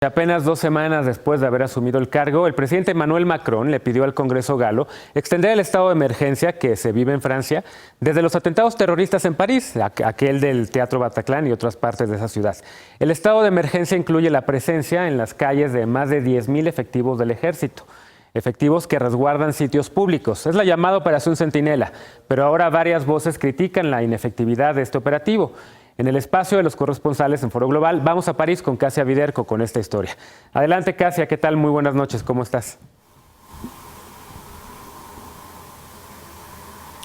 Apenas 2 semanas después de haber asumido el cargo, el presidente Emmanuel Macron le pidió al Congreso galo extender el estado de emergencia que se vive en Francia desde los atentados terroristas en París, aquel del Teatro Bataclan y otras partes de esa ciudad. El estado de emergencia incluye la presencia en las calles de más de 10,000 efectivos del ejército. Efectivos que resguardan sitios públicos. Es la llamada Operación Centinela, pero ahora varias voces critican la inefectividad de este operativo. En el espacio de los corresponsales en Foro Global, vamos a París con Casia Viderco con esta historia. Adelante, Casia, ¿qué tal? Muy buenas noches, ¿cómo estás?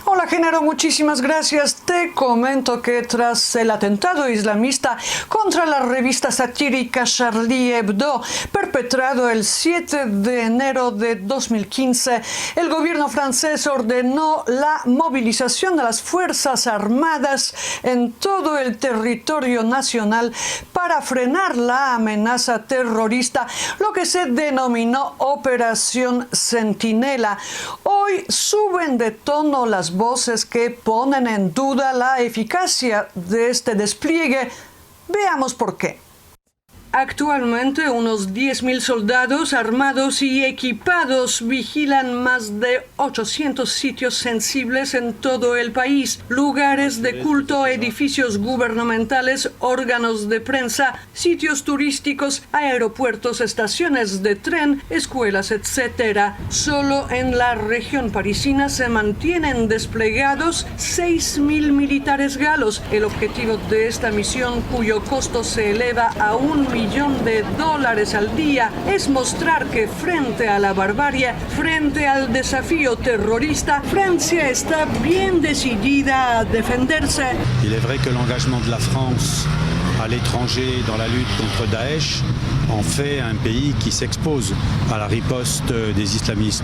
Hola, Genaro, muchísimas gracias. Te comento que tras el atentado islamista contra la revista satírica Charlie Hebdo, perpetrado el 7 de enero de 2015, el gobierno francés ordenó la movilización de las Fuerzas Armadas en todo el territorio nacional para frenar la amenaza terrorista, lo que se denominó Operación Centinela. Hoy suben de tono las voces que ponen en duda la eficacia de este despliegue. Veamos por qué. Actualmente unos 10,000 soldados armados y equipados vigilan más de 800 sitios sensibles en todo el país, lugares de culto, edificios gubernamentales, órganos de prensa, sitios turísticos, aeropuertos, estaciones de tren, escuelas, etc. Solo en la región parisina se mantienen desplegados 6,000 militares galos. El objetivo de esta misión, cuyo costo se eleva a $1 millón al día, es mostrar que frente a la barbarie, frente al desafío terrorista, Francia está bien decidida a defenderse. Il est vrai que l'engagement de la France à l'étranger dans la lutte contre Daesh en fait un pays qui s'expose à la riposte des islamistes.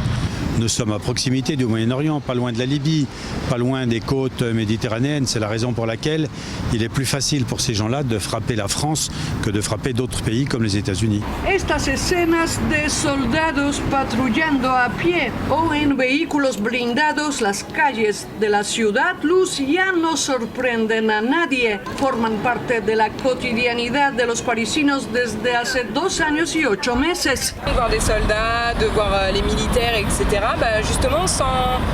Nous sommes à proximité du Moyen-Orient, pas loin de la Libye, pas loin des côtes méditerranéennes. C'est la raison pour laquelle il est plus facile pour ces gens-là de frapper la France que de frapper d'autres pays comme les États-Unis. Estas escenas de soldados patrullando a pie o en vehículos blindados las calles de la ciudad Luz ya no sorprenden a nadie. Forman parte de la cotidianidad de los parisinos desde hace 2 años y 8 meses. Voir des soldats, de voir les militaires, etc. Justement,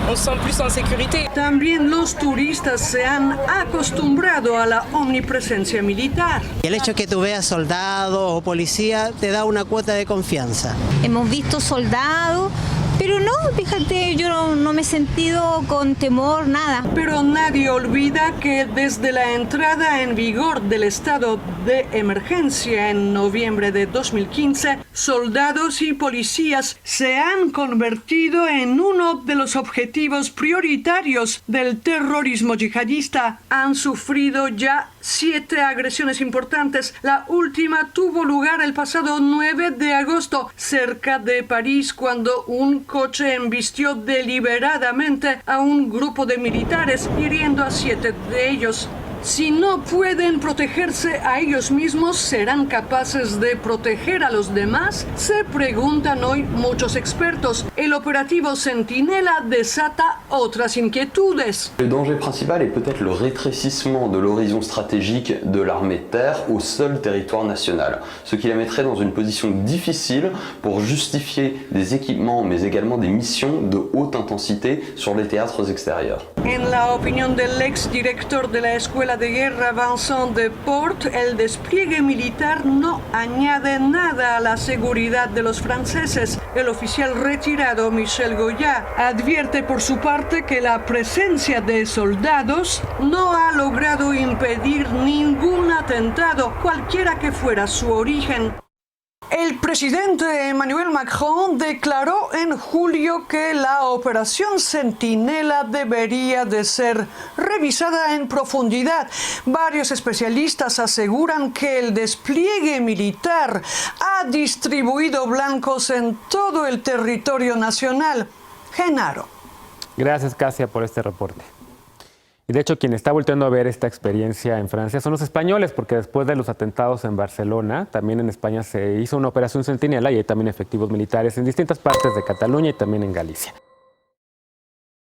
on se sent plus en sécurité. También los turistas se han acostumbrado a la omnipresencia militar. El hecho de que tú veas soldados o policía te da una cuota de confianza. Hemos visto soldados, pero no, fíjate, yo no me he sentido con temor, nada. Pero nadie olvida que desde la entrada en vigor del estado de emergencia en noviembre de 2015, soldados y policías se han convertido en uno de los objetivos prioritarios del terrorismo yihadista. Han sufrido ya 7 agresiones importantes. La última tuvo lugar el pasado 9 de agosto, cerca de París, cuando un coche embistió deliberadamente a un grupo de militares, hiriendo a 7 de ellos. Si no pueden protegerse a ellos mismos, ¿serán capaces de proteger a los demás? Se preguntan hoy muchos expertos. El operativo Centinela desata otras inquietudes. Le danger principal est peut-être le rétrécissement de l'horizon stratégique de l'armée de terre au seul territoire national, ce qui la mettrait dans une position difficile pour justifier des équipements, mais également des missions de haute intensité sur les théâtres extérieurs. En la opinión del exdirector de la Escuela de Guerra Vincent Desportes, el despliegue militar no añade nada a la seguridad de los franceses. El oficial retirado Michel Goya advierte por su parte que la presencia de soldados no ha logrado impedir ningún atentado, cualquiera que fuera su origen. El presidente Emmanuel Macron declaró en julio que la operación Centinela debería de ser revisada en profundidad. Varios especialistas aseguran que el despliegue militar ha distribuido blancos en todo el territorio nacional. Genaro. Gracias, Casia, por este reporte. Y de hecho, quien está volteando a ver esta experiencia en Francia son los españoles, porque después de los atentados en Barcelona, también en España se hizo una operación Centinela y hay también efectivos militares en distintas partes de Cataluña y también en Galicia.